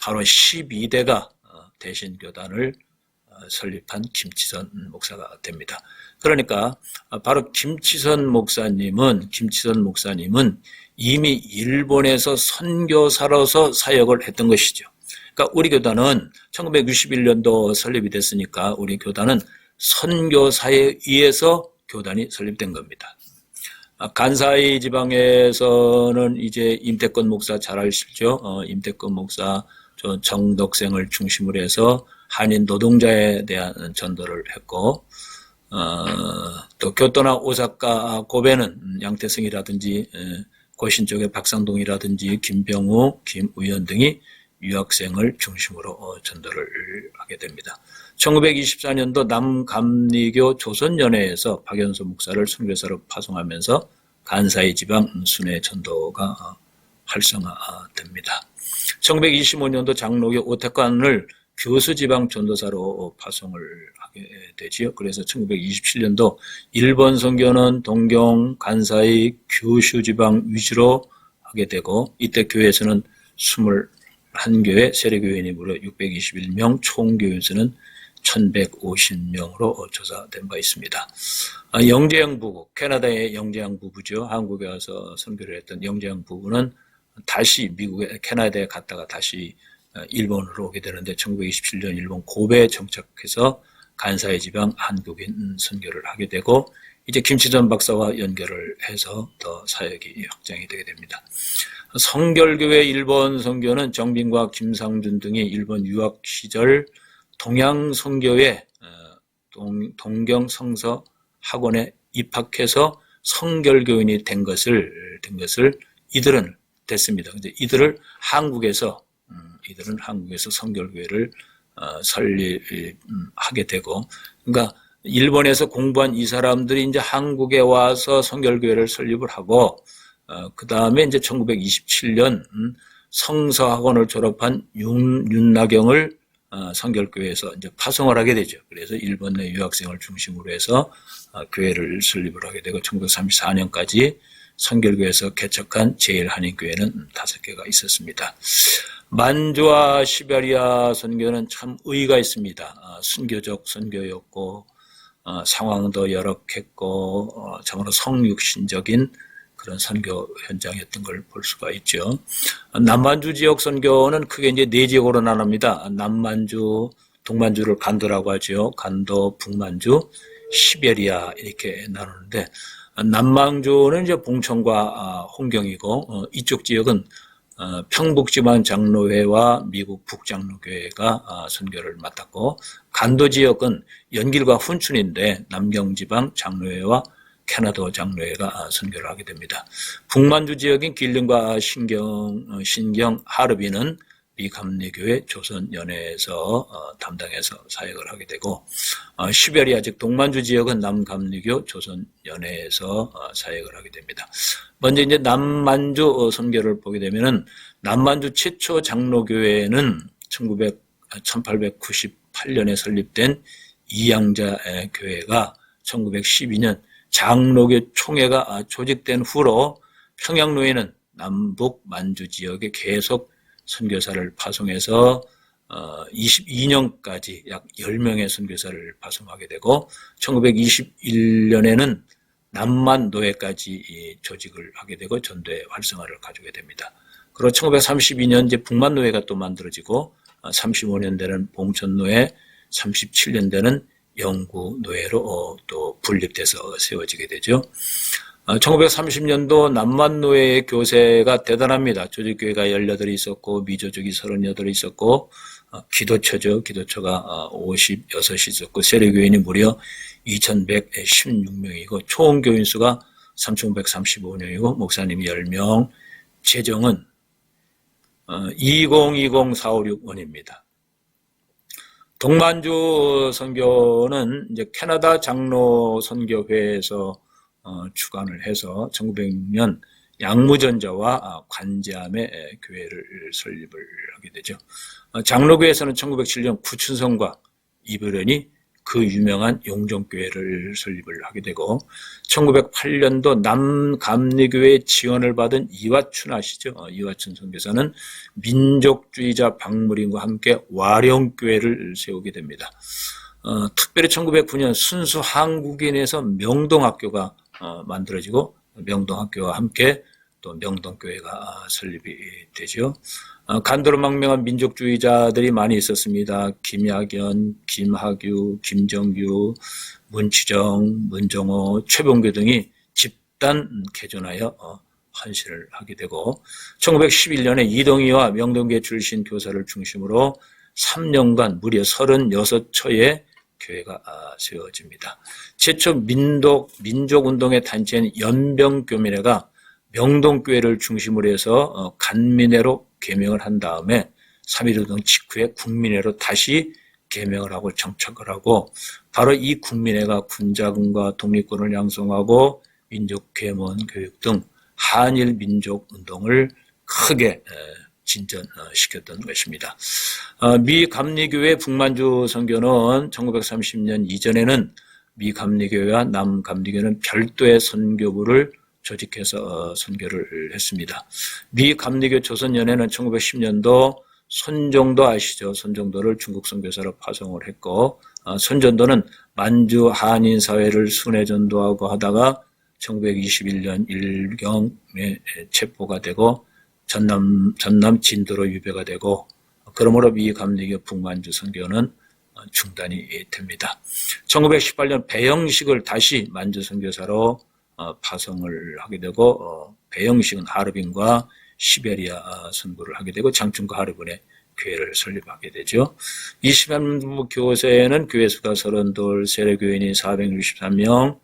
바로 12대가 대신교단을 설립한 김치선 목사가 됩니다. 그러니까 바로 김치선 목사님은 이미 일본에서 선교사로서 사역을 했던 것이죠. 그러니까 우리 교단은 1961년도 설립이 됐으니까 우리 교단은 선교사에 의해서 교단이 설립된 겁니다. 간사이 지방에서는 이제 임태권 목사 잘 아시죠? 임태권 목사 정덕생을 중심으로 해서 한인 노동자에 대한 전도를 했고, 또 교토나 오사카 고베는 양태성이라든지 고신 쪽의 박상동이라든지 김병우, 김우현 등이 유학생을 중심으로 전도를 하게 됩니다. 1924년도 남감리교 조선연회에서 박연소 목사를 선교사로 파송하면서 간사이 지방 순회 전도가 활성화됩니다. 1925년도 장로교 오태관을 교수 지방 전도사로 파송을 하게 되지요. 그래서 1927년도 일본 선교는 동경, 간사이, 규슈 지방 위주로 하게 되고, 이때 교회에서는 21교회, 세례교인이 무려 621명, 총교인수는 1150명으로 조사된 바 있습니다. 영재영 부부, 캐나다의 영재영 부부죠. 한국에 와서 선교를 했던 영재영 부부는 다시 미국에, 캐나다에 갔다가 다시 일본으로 오게 되는데 1927년 일본 고베에 정착해서 간사이 지방 한국인 선교를 하게 되고, 이제 김치전 박사와 연결을 해서 더 사역이 확장이 되게 됩니다. 성결교회 일본 선교는 정빈과 김상준 등이 일본 유학 시절 동양선교회 동경성서 학원에 입학해서 성결교인이 된 것을 이들은 됐습니다. 근데 이들은 한국에서 성결교회를 설립하게 되고, 그러니까 일본에서 공부한 이 사람들이 이제 한국에 와서 성결교회를 설립을 하고, 그 다음에 이제 1927년 성서학원을 졸업한 윤나경을 성결교회에서 이제 파송을 하게 되죠. 그래서 일본 내 유학생을 중심으로 해서 교회를 설립을 하게 되고, 1934년까지 성결교회에서 개척한 제일한인교회는 5개가 있었습니다. 만주와 시베리아 선교는 참 의의가 있습니다. 순교적 선교였고, 상황도 열악했고, 참으로 성육신적인 그런 선교 현장이었던 걸 볼 수가 있죠. 남만주 지역 선교는 크게 이제 4지역으로 나눕니다. 남만주, 동만주를 간도라고 하죠. 간도, 북만주, 시베리아 이렇게 나누는데, 남만주는 이제 봉천과 홍경이고, 이쪽 지역은 평북지방 장로회와 미국 북장로교회가 선교를 맡았고, 간도 지역은 연길과 훈춘인데 남경지방 장로회와 캐나다 장로회가 선교를 하게 됩니다. 북만주 지역인 길릉과 신경, 하르비는 미감리교회 조선연회에서 담당해서 사역을 하게 되고, 시베리아 즉 동만주 지역은 남감리교 조선연회에서 사역을 하게 됩니다. 먼저 이제 남만주 선교를 보게 되면은, 남만주 최초 장로교회는 1898년에 설립된 이양자 교회가 1912년 장로교 총회가 조직된 후로 평양로에는 남북 만주 지역에 계속 선교사를 파송해서 22년까지 약 10명의 선교사를 파송하게 되고, 1921년에는 남만노회까지 조직을 하게 되고 전도의 활성화를 가지게 됩니다. 그리고 1932년 이제 북만노회가 또 만들어지고, 35년대는 봉천노회, 37년대는 영구노회로 또 분립돼서 세워지게 되죠. 1930년도 남만노회의 교세가 대단합니다. 조직교회가 18이 있었고, 미조직이 38이 있었고, 기도처죠. 기도처가 56이 있었고, 세례교인이 무려 2116명이고, 총 교인 수가 3535명이고, 목사님이 10명, 재정은 2020-4561입니다. 동만주 선교는 이제 캐나다 장로 선교회에서 주관을 해서 1906년 양무전자와 관제암의 교회를 설립을 하게 되죠. 장로교회에서는 1907년 구춘성과 이별연이 그 유명한 용정교회를 설립을 하게 되고 1908년도 남감리교회 지원을 받은 이화춘 아시죠? 이화춘 선교사는 민족주의자 박무림과 함께 와룡교회를 세우게 됩니다. 특별히 1909년 순수 한국인에서 명동학교가 만들어지고 명동학교와 함께 또 명동교회가 설립이 되죠. 간도로망명한 민족주의자들이 많이 있었습니다. 김약연, 김학유, 김정규, 문치정, 문정호, 최봉규 등이 집단 개전하여 헌신을 하게 되고 1911년에 이동희와 명동교회 출신 교사를 중심으로 3년간 무려 36처의 교회가 세워집니다. 최초 민족운동의 단체인 연병교민회가 명동교회를 중심으로 해서 간민회로 개명을 한 다음에 3.1운동 직후에 국민회로 다시 개명을 하고 정착을 하고 바로 이 국민회가 군자금과 독립군을 양성하고 민족계몽 교육 등 한일 민족운동을 크게 진전시켰던 것입니다. 미 감리교회 북만주 선교는 1930년 이전에는 미 감리교회와 남 감리교회는 별도의 선교부를 조직해서 선교를 했습니다. 미 감리교 조선연회는 1910년도 손정도 아시죠? 손정도를 중국 선교사로 파송을 했고 손정도는 만주 한인 사회를 순회 전도하고 하다가 1921년 일경에 체포가 되고 전남 진도로 유배가 되고 그러므로 미 감리교 북만주 선교는 중단이 됩니다. 1918년 배영식을 다시 만주 선교사로 파송을 하게 되고 배영식은 하르빈과 시베리아 선교를 하게 되고 장충과 하르빈의 교회를 설립하게 되죠. 20만 교세에는 교회수가 32, 세례교인이 463명,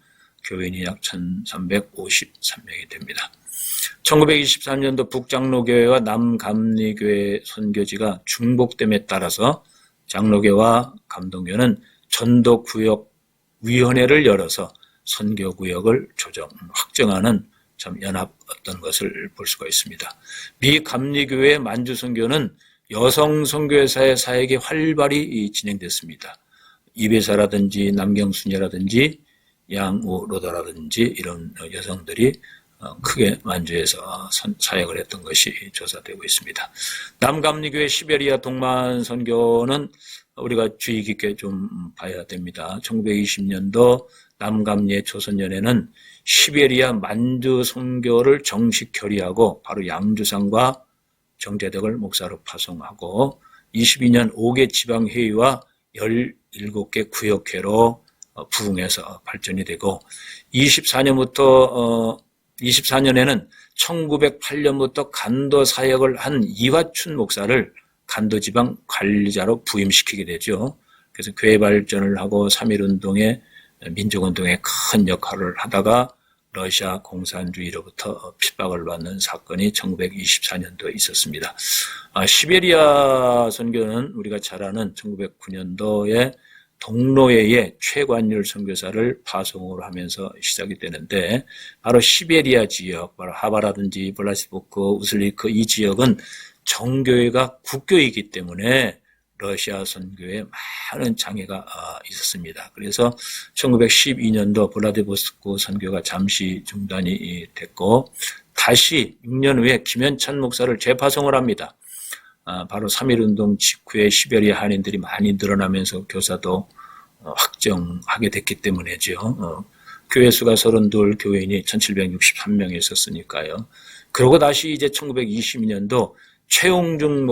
교인이 약 1353명이 됩니다. 1923년도 북장로교회와 남감리교회 선교지가 중복됨에 따라서 장로교와 감동교는 전도구역위원회를 열어서 선교구역을 확정하는 참 연합했던 것을 볼 수가 있습니다. 미 감리교회 만주선교는 여성 선교회사의 사역이 활발히 진행됐습니다. 이배사라든지 남경순이라든지 양우로다라든지 이런 여성들이 크게 만주에서 사역을 했던 것이 조사되고 있습니다. 남감리교회 시베리아 동만 선교는 우리가 주의 깊게 좀 봐야 됩니다. 1920년도 남감리의 조선연회는 시베리아 만주 선교를 정식 결의하고 바로 양주상과 정재덕을 목사로 파송하고 22년 5개 지방회의와 17개 구역회로 부흥해서 발전이 되고 24년에는 1908년부터 간도 사역을 한 이화춘 목사를 간도지방 관리자로 부임시키게 되죠. 그래서 교회 발전을 하고 3.1운동에 민족운동에 큰 역할을 하다가 러시아 공산주의로부터 핍박을 받는 사건이 1924년도에 있었습니다. 시베리아 선교는 우리가 잘 아는 1909년도에 동로회의 최관율 선교사를 파송을 하면서 시작이 되는데 바로 시베리아 지역, 바로 하바라든지 블라디보스토크, 우슬리크 이 지역은 정교회가 국교이기 때문에 러시아 선교에 많은 장애가 있었습니다. 그래서 1912년도 블라디보스토크 선교가 잠시 중단이 됐고 다시 6년 후에 김현찬 목사를 재파송을 합니다. 바로 3.1운동 직후에 시베리아 한인들이 많이 늘어나면서 교사도 확정하게 됐기 때문이죠. 교회 수가 32, 교인이 1763명이 있었으니까요. 그러고 다시 이제 1922년도 최홍중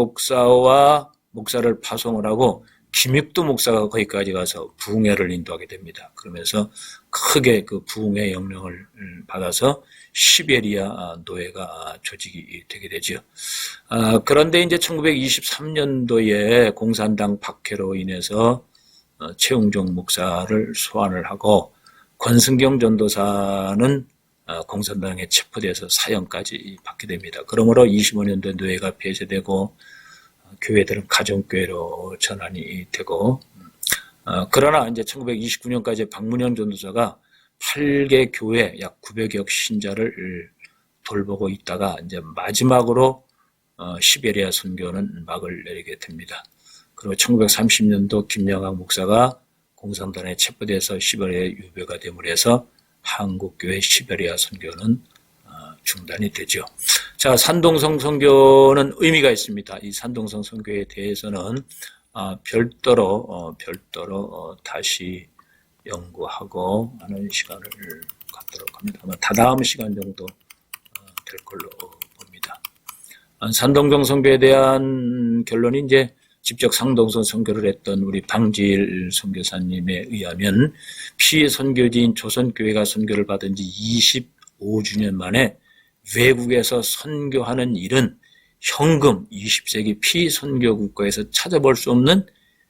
목사를 파송을 하고 김익도 목사가 거기까지 가서 부흥회를 인도하게 됩니다. 그러면서 크게 그 부흥회 영령을 받아서 시베리아 노예가 조직이 되게 되죠. 그런데 이제 1923년도에 공산당 박해로 인해서 최웅종 목사를 소환을 하고 권승경 전도사는 공산당에 체포돼서 사형까지 받게 됩니다. 그러므로 25년도 노예가 폐쇄되고 교회들은 가정교회로 전환이 되고 그러나 이제 1929년까지 박문영 전도사가 8개 교회 약 900여 신자를 돌보고 있다가 이제 마지막으로 시베리아 선교는 막을 내리게 됩니다. 그리고 1930년도 김영학 목사가 공산당에 체포돼서 시베리아에 유배가 됨으로 해서 한국교회 시베리아 선교는 중단이 되죠. 자, 산동성 선교는 의미가 있습니다. 이 산동성 선교에 대해서는 별도로 다시 연구하고 하는 시간을 갖도록 합니다. 아마 다다음 시간 정도 될 걸로 봅니다. 산동성 선교에 대한 결론이 이제 직접 산동성 선교를 했던 우리 방지일 선교사님에 의하면 피선교지인 조선교회가 선교를 받은 지 25주년 만에 외국에서 선교하는 일은 현금 20세기 피선교 국가에서 찾아볼 수 없는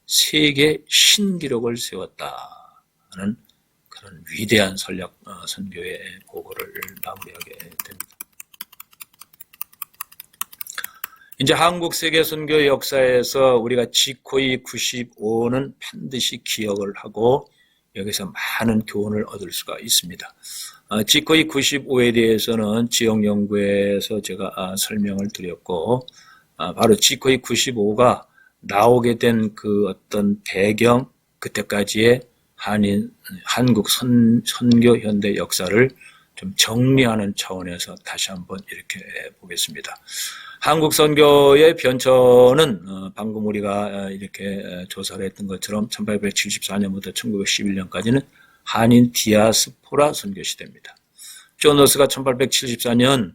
세계 신기록을 세웠다는 그런 위대한 선교의 보고를 마무리하게 됩니다. 이제 한국 세계 선교 역사에서 우리가 지코이 95는 반드시 기억을 하고 여기서 많은 교훈을 얻을 수가 있습니다. 지코이 95에 대해서는 지역연구에서 제가 설명을 드렸고, 바로 지코이 95가 나오게 된 그 어떤 배경, 그때까지의 한국 선교 현대 역사를 좀 정리하는 차원에서 다시 한번 이렇게 보겠습니다. 한국 선교의 변천은 방금 우리가 이렇게 조사를 했던 것처럼 1874년부터 1911년까지는 한인 디아스포라 선교 시대입니다. 존 러스가 1874년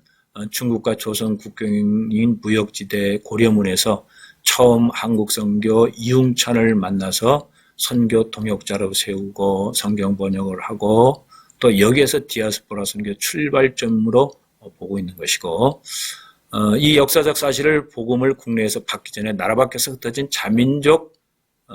중국과 조선 국경인 무역지대 고려문에서 처음 한국 선교 이웅찬을 만나서 선교 동역자로 세우고 성경 번역을 하고 또 여기에서 디아스포라 선교 출발점으로 보고 있는 것이고, 이 역사적 사실을 복음을 국내에서 받기 전에 나라 밖에서 흩어진 자민족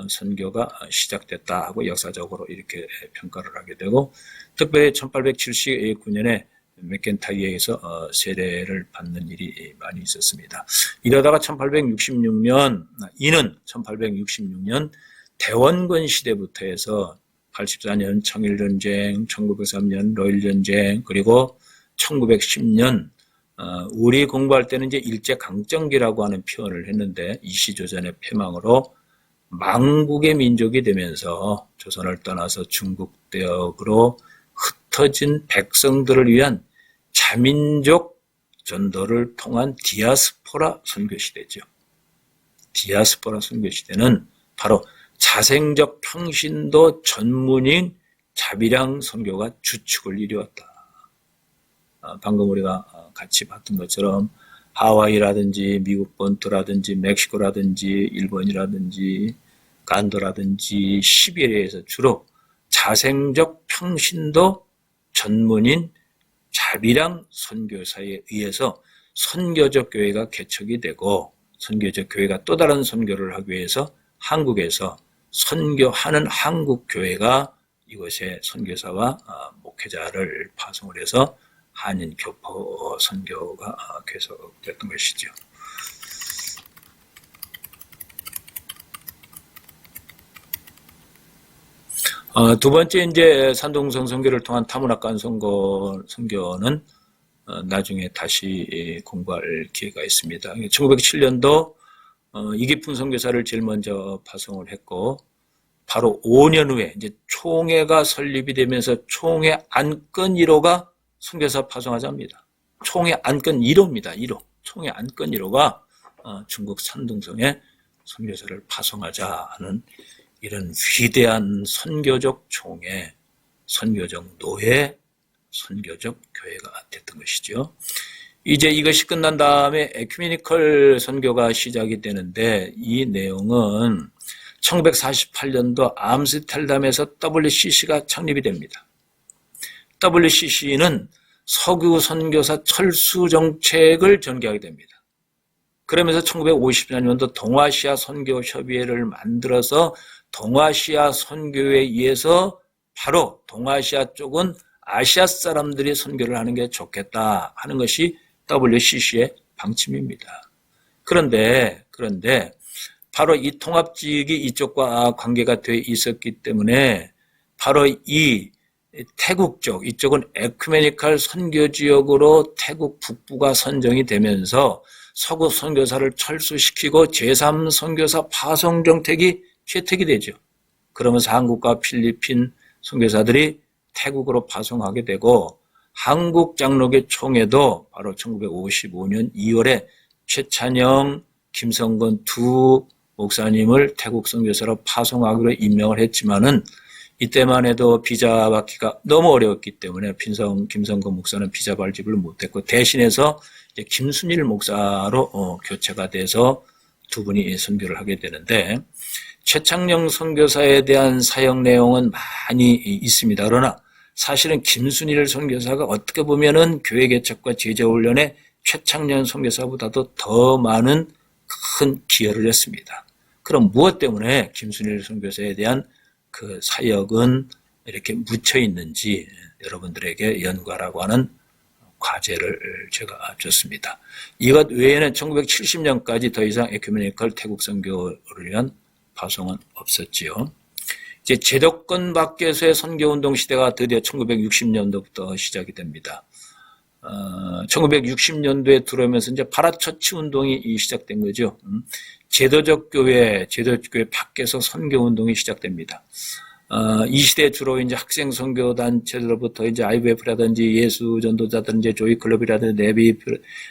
선교가 시작됐다 하고 역사적으로 이렇게 평가를 하게 되고, 특별히 1879년에 맥켄타이어에서 세례를 받는 일이 많이 있었습니다. 이러다가 1866년 대원군 시대부터 해서 84년 청일전쟁, 1903년 러일전쟁, 그리고 1910년 우리 공부할 때는 이제 일제강점기라고 하는 표현을 했는데 이시조선의 패망으로 망국의 민족이 되면서 조선을 떠나서 중국 대역으로 흩어진 백성들을 위한 자민족 전도를 통한 디아스포라 선교시대죠. 디아스포라 선교시대는 바로 자생적 평신도 전문인 자비량 선교가 주축을 이루었다. 방금 우리가 같이 봤던 것처럼 하와이라든지 미국 본토라든지 멕시코라든지 일본이라든지 간도라든지 시베리아에서 주로 자생적 평신도 전문인 자비량 선교사에 의해서 선교적 교회가 개척이 되고, 선교적 교회가 또 다른 선교를 하기 위해서 한국에서 선교하는 한국 교회가 이곳에 선교사와 목회자를 파송을 해서 한인 교포 선교가 계속됐던 것이죠. 두 번째 이제 산동성 선교를 통한 타문화간 선교는 나중에 다시 공부할 기회가 있습니다. 1907년도 이기풍 선교사를 제일 먼저 파송을 했고, 바로 5년 후에 이제 총회가 설립이 되면서 총회 안건 1호가 선교사 파송하자입니다. 총회 안건 1호입니다. 1호. 총회 안건 1호가 중국 산둥성에 선교사를 파송하자 하는 이런 위대한 선교적 총회, 선교적 노예, 선교적 교회가 됐던 것이죠. 이제 이것이 끝난 다음에 에큐메니컬 선교가 시작이 되는데, 이 내용은 1948년도 암스테르담에서 WCC가 창립이 됩니다. WCC는 석유 선교사 철수 정책을 전개하게 됩니다. 그러면서 1954년도 동아시아 선교협의회를 만들어서 동아시아 선교에 의해서 바로 동아시아 쪽은 아시아 사람들이 선교를 하는 게 좋겠다 하는 것이 WCC의 방침입니다. 그런데 바로 이 통합지역이 이쪽과 관계가 돼 있었기 때문에 바로 이 태국 쪽, 이쪽은 에큐메니컬 선교지역으로 태국 북부가 선정이 되면서 서구 선교사를 철수시키고 제3선교사 파송 정책이 채택이 되죠. 그러면서 한국과 필리핀 선교사들이 태국으로 파송하게 되고 한국 장로교 총회도 바로 1955년 2월에 최찬영, 김성근 두 목사님을 태국 선교사로 파송하기로 임명을 했지만은 이때만 해도 비자 받기가 너무 어려웠기 때문에 김성근 목사는 비자 발급을 못했고 대신해서 이제 김순일 목사로 교체가 돼서 두 분이 선교를 하게 되는데 최창영 선교사에 대한 사역 내용은 많이 있습니다. 그러나 사실은 김순일 선교사가 어떻게 보면은 교회 개척과 제자 훈련에 최창년 선교사보다도 더 많은 큰 기여를 했습니다. 그럼 무엇 때문에 김순일 선교사에 대한 그 사역은 이렇게 묻혀 있는지 여러분들에게 연구하라고 하는 과제를 제가 줬습니다. 이것 외에는 1970년까지 더 이상 에큐메니컬 태국 선교를 위한 파송은 없었지요. 이제 제도권 밖에서의 선교운동 시대가 드디어 1960년도부터 시작이 됩니다. 1960년도에 들어오면서 이제 파라처치 운동이 시작된 거죠. 제도적 교회 밖에서 선교운동이 시작됩니다. 이 시대에 주로 이제 학생 선교 단체들로부터 이제 IVF라든지 예수 전도자든지 조이클럽이라든지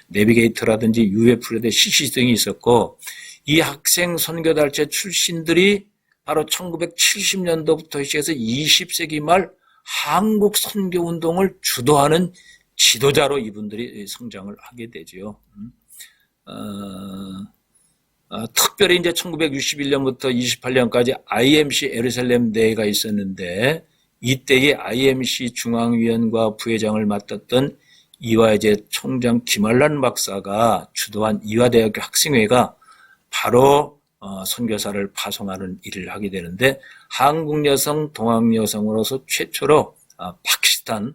내비게이터라든지 UF라든지 CC 등이 있었고 이 학생 선교 단체 출신들이 바로 1970년도부터 시작해서 20세기 말 한국 선교 운동을 주도하는 지도자로 이분들이 성장을 하게 되죠. 특별히 이제 1961년부터 28년까지 IMC 예루살렘 대회가 있었는데 이때의 IMC 중앙위원과 부회장을 맡았던 이화여대 총장 김한란 박사가 주도한 이화대학교 학생회가 바로 선교사를 파송하는 일을 하게 되는데 한국 여성, 동학 여성으로서 최초로 파키스탄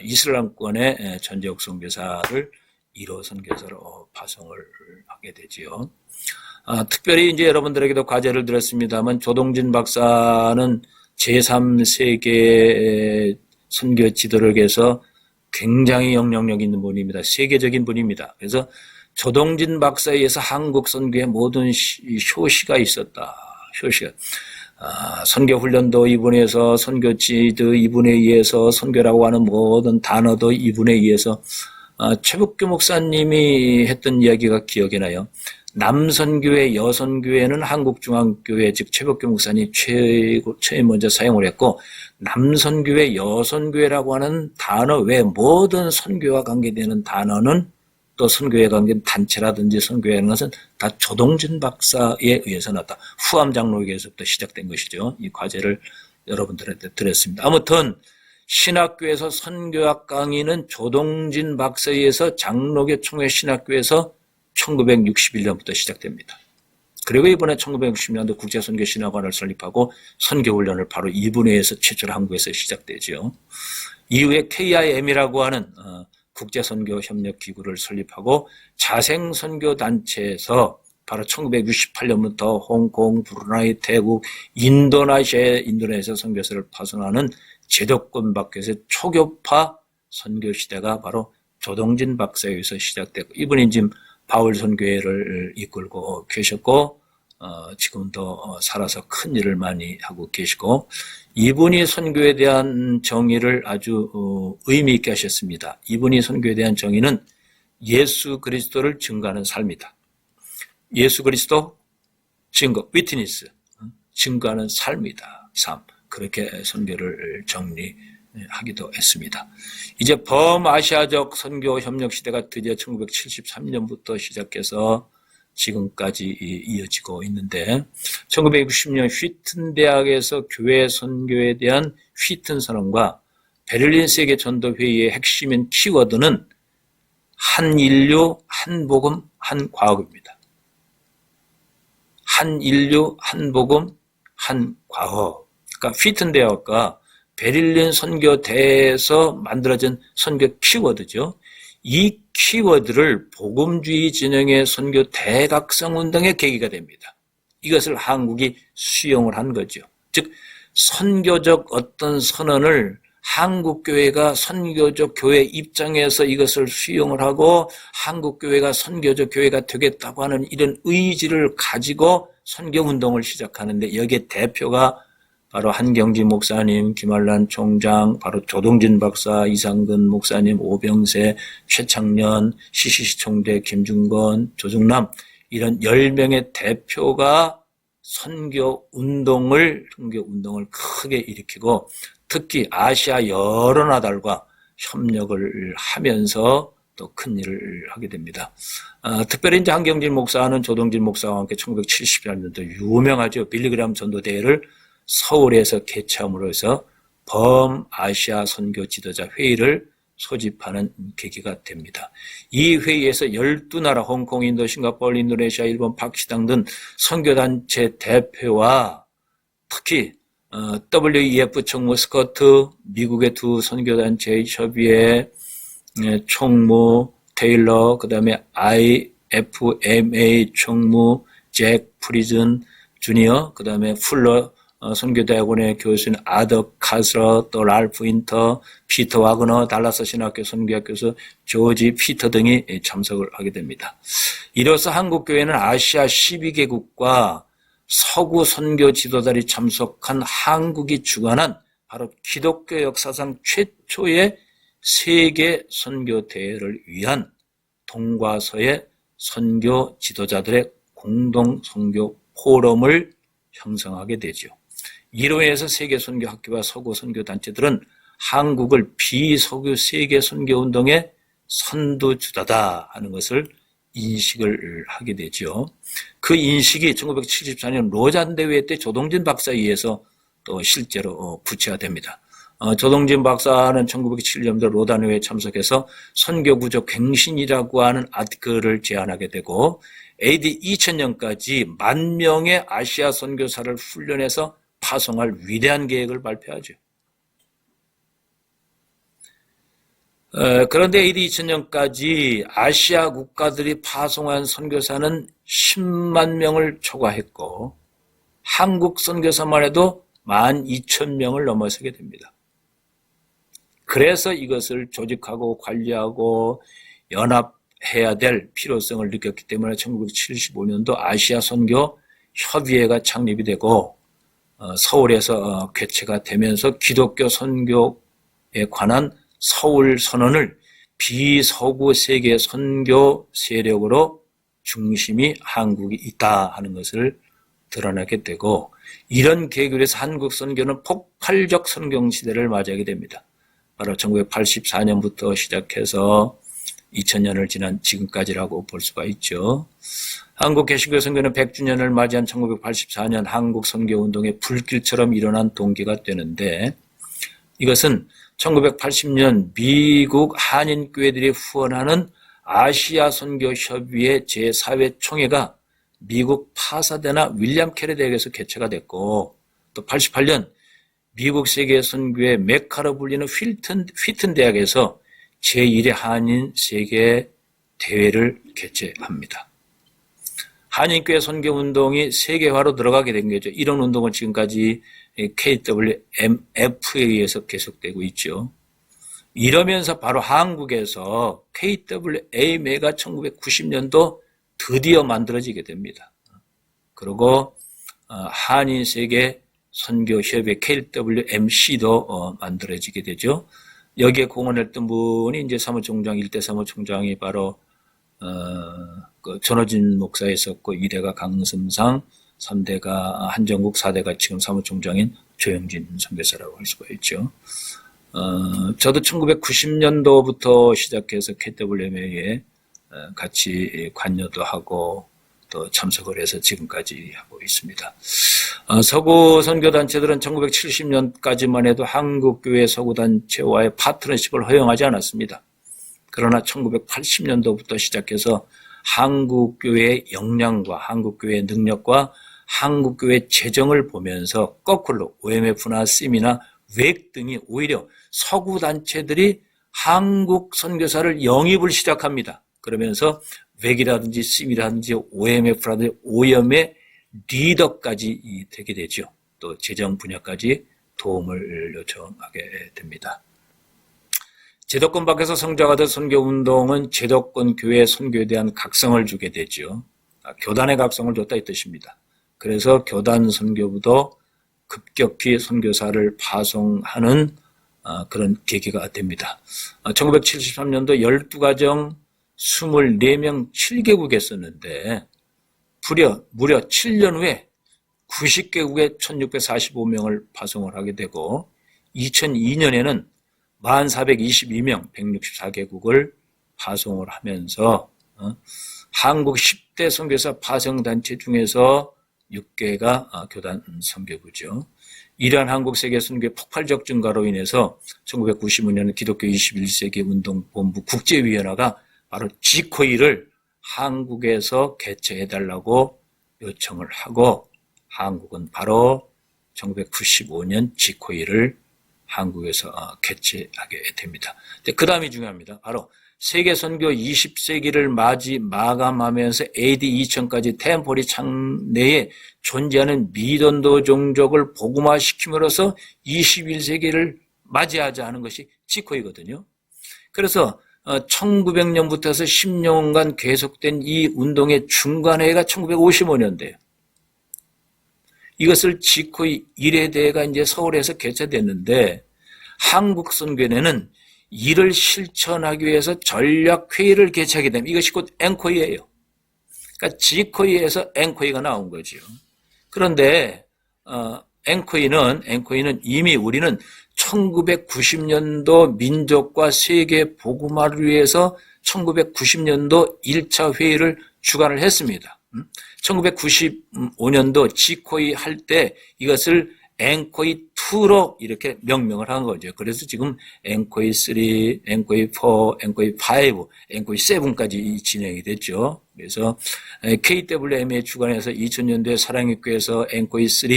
이슬람권의 전적 선교사를 1호 선교사로 파송을 하게 되지요. 특별히 이제 여러분들에게도 과제를 드렸습니다만 조동진 박사는 제3세계 선교 지도를 위해서 굉장히 영향력 있는 분입니다. 세계적인 분입니다. 그래서 조동진 박사에 의해서 한국 선교의 모든 효시가 있었다. 효시가. 선교훈련도 이분에 의해서 선교지도 이분에 의해서 선교라고 하는 모든 단어도 이분에 의해서 최북규 목사님이 했던 이야기가 기억이 나요. 남선교회, 여선교회는 한국중앙교회 즉 최북규 목사님이 최 먼저 사용을 했고 남선교회, 여선교회라고 하는 단어 외에 모든 선교와 관계되는 단어는 또 선교에 관계된 단체라든지 선교회라는 것은 다 조동진 박사에 의해서 나왔다. 후암 장로에게서부터 시작된 것이죠. 이 과제를 여러분들한테 드렸습니다. 아무튼 신학교에서 선교학 강의는 조동진 박사에 의해서 장로교 총회 신학교에서 1961년부터 시작됩니다. 그리고 이번에 1960년도 국제선교신학원을 설립하고 선교훈련을 바로 이분에 의해서 최초로 한국에서 시작되죠. 이후에 KIM이라고 하는 국제선교협력기구를 설립하고 자생선교단체에서 바로 1968년부터 홍콩, 브루나이, 태국, 인도네시아 선교사를 파송하는 제도권 밖에서 초교파 선교시대가 바로 조동진 박사에 의해서 시작됐고 이분이 지금 바울 선교회를 이끌고 계셨고 지금도 살아서 큰 일을 많이 하고 계시고 이분이 선교에 대한 정의를 아주 의미 있게 하셨습니다. 이분이 선교에 대한 정의는 예수 그리스도를 증거하는 삶이다. 예수 그리스도 증거, 위트니스, 증거하는 삶이다. 삶. 그렇게 선교를 정리하기도 했습니다. 이제 범아시아적 선교 협력 시대가 드디어 1973년부터 시작해서 지금까지 이어지고 있는데 1960년 휘튼 대학에서 교회 선교에 대한 휘튼 선언과 베를린 세계 전도 회의의 핵심인 키워드는 한 인류, 한 복음, 한 과학입니다. 한 인류, 한 복음, 한 과학. 그러니까 휘튼 대학과 베를린 선교대에서 만들어진 선교 키워드죠. 이 키워드를 복음주의 진영의 선교 대각성 운동의 계기가 됩니다. 이것을 한국이 수용을 한 거죠. 즉 선교적 어떤 선언을 한국교회가 선교적 교회 입장에서 이것을 수용을 하고 한국교회가 선교적 교회가 되겠다고 하는 이런 의지를 가지고 선교운동을 시작하는데 여기에 대표가 바로 한경지 목사님, 김한란 총장, 바로 조동진 박사, 이상근 목사님, 오병세, 최창년, CCC 총재 김중건, 조중남 이런 10명의 대표가 선교 운동을 크게 일으키고 특히 아시아 여러 나라들과 협력을 하면서 또 큰 일을 하게 됩니다. 특별히 이제 한경진 목사는 조동진 목사와 함께 1970년도 유명하죠. 빌리그람 전도대회를 서울에서 개최함으로 해서 범아시아 선교 지도자 회의를 소집하는 계기가 됩니다. 이 회의에서 12나라 홍콩, 인도, 싱가포르, 인도네시아, 일본, 파키스탄 등 선교단체 대표와 특히 WEF 총무 스커트, 미국의 두 선교단체의 협의회 총무 테일러, 그 다음에 IFMA 총무 잭 프리즌 주니어, 그 다음에 풀러 선교대학원의 교수인 아더 카스러, 또 랄프 인터, 피터 와그너, 달라스 신학교 선교학 교수 조지 피터 등이 참석을 하게 됩니다. 이로써 한국교회는 아시아 12개국과 서구 선교 지도자들이 참석한 한국이 주관한 바로 기독교 역사상 최초의 세계 선교 대회를 위한 동과서의 선교 지도자들의 공동 선교 포럼을 형성하게 되죠. 이로 인해서 세계 선교 학교와 서구 선교 단체들은 한국을 비석유 세계 선교 운동의 선두주자다 하는 것을 인식을 하게 되죠. 그 인식이 1974년 로잔 대회 때 조동진 박사에 의해서 또 실제로 구체화됩니다. 조동진 박사는 1907년도 로단회에 참석해서 선교구조 갱신이라고 하는 아티클을 제안하게 되고 AD 2000년까지 10,000명의 아시아 선교사를 훈련해서 파송할 위대한 계획을 발표하죠. 그런데 AD 2000년까지 아시아 국가들이 파송한 선교사는 10만 명을 초과했고 한국 선교사만 해도 12,000명을 넘어서게 됩니다. 그래서 이것을 조직하고 관리하고 연합해야 될 필요성을 느꼈기 때문에 1975년도 아시아 선교 협의회가 창립이 되고 서울에서 개최가 되면서 기독교 선교에 관한 서울 선언을 비서구 세계 선교 세력으로 중심이 한국이 있다 하는 것을 드러나게 되고 이런 계기에서 한국 선교는 폭발적 선경 시대를 맞이하게 됩니다. 바로 1984년부터 시작해서 2000년을 지난 지금까지라고 볼 수가 있죠. 한국 개신교 선교는 100주년을 맞이한 1984년 한국 선교운동의 불길처럼 일어난 동기가 되는데 이것은 1980년 미국 한인교회들이 후원하는 아시아 선교협의회 제4회 총회가 미국 파사데나 윌리엄 캐리대학에서 개최가 됐고 또 88년 미국 세계 선교의 메카로 불리는 휘튼 대학에서 제1회 한인 세계 대회를 개최합니다. 한인교회 선교운동이 세계화로 들어가게 된 거죠. 이런 운동은 지금까지 KWMF에 의해서 계속되고 있죠. 이러면서 바로 한국에서 KWMA가 1990년도 드디어 만들어지게 됩니다. 그리고 한인세계 선교협의 KWMC도 만들어지게 되죠. 여기에 공헌했던 분이 이제 사무총장, 일대 사무총장이 바로 그 전호진 목사에 있었고 2대가 강승상, 3대가 한정국, 4대가 지금 사무총장인 조영진 선교사라고 할 수가 있죠. 저도 1990년도부터 시작해서 KWMA에 같이 관여도 하고 또 참석을 해서 지금까지 하고 있습니다. 서구 선교단체들은 1970년까지만 해도 한국교회 서구단체와의 파트너십을 허용하지 않았습니다. 그러나 1980년도부터 시작해서 한국교회의 역량과 한국교회의 능력과 한국교회 재정을 보면서 거꾸로 OMF나 CM이나 웩 등이 오히려 서구단체들이 한국 선교사를 영입을 시작합니다. 그러면서 웩이라든지 CM이라든지 OMF라든지 오염의 리더까지 되게 되죠. 또 재정 분야까지 도움을 요청하게 됩니다. 제도권 밖에서 성장하던 선교운동은 제도권 교회 선교에 대한 각성을 주게 되죠. 교단의 각성을 줬다 이 뜻입니다. 그래서 교단 선교부도 급격히 선교사를 파송하는 그런 계기가 됩니다. 1973년도 12가정 24명 7개국에 썼는데 무려 7년 후에 90개국에 1645명을 파송을 하게 되고 2002년에는 1422명 164개국을 파송을 하면서 한국 10대 선교사 파송단체 중에서 6개가 교단 선교부죠. 이러한 한국 세계 선교의 폭발적 증가로 인해서 1995년 기독교 21세기 운동본부 국제위원회가 바로 지코이를 한국에서 개최해달라고 요청을 하고 한국은 바로 1995년 지코이를 한국에서 개최하게 됩니다. 그 다음이 중요합니다. 바로 세계선교 20세기를 마감하면서 AD 2000까지 템포리 창내에 존재하는 미전도 종족을 복음화시킴으로써 21세기를 맞이하자 하는 것이 지코이거든요. 그래서 1900년부터 해서 10년간 계속된 이 운동의 중간회가 1955년대예요. 이것을 지코이 1회 대회가 이제 서울에서 개최됐는데 한국 선교회는 이를 실천하기 위해서 전략회의를 개최하게 됩니다. 이것이 곧 앵코이예요. 그러니까 지코이에서 앵코이가 나온 거죠. 그런데 앵코이는 이미 우리는 1990년도 민족과 세계 복음화를 위해서 1990년도 1차 회의를 주관을 했습니다. 1995년도 지코이 할 때 이것을 앵코이 2로 이렇게 명명을 한 거죠. 그래서 지금 앵코이 3, 앵코이 4, 앵코이 5, 앵코이 7까지 진행이 됐죠. 그래서 KWMA 주관해서 2000년도에 사랑의 교회에서 앵코이 3,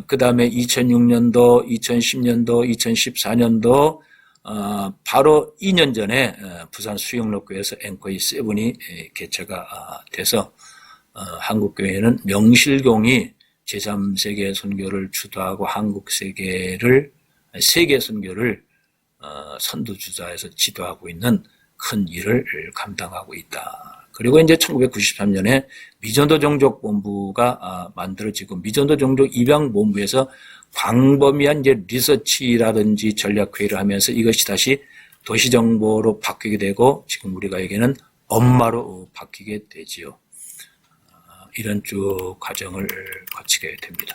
그 다음에 2006년도, 2010년도, 2014년도, 바로 2년 전에 부산 수영록교회에서 앵코이 7이 개최가 돼서 한국교회는 명실공히 제3세계 선교를 주도하고 한국 세계 선교를 선두주자에서 지도하고 있는 큰 일을 감당하고 있다. 그리고 이제 1993년에 미전도 종족본부가 만들어지고 미전도 종족 입양본부에서 광범위한 이제 리서치라든지 전략회의를 하면서 이것이 다시 도시정보로 바뀌게 되고 지금 우리가 얘기하는 엄마로 바뀌게 되지요. 이런 쭉 과정을 거치게 됩니다.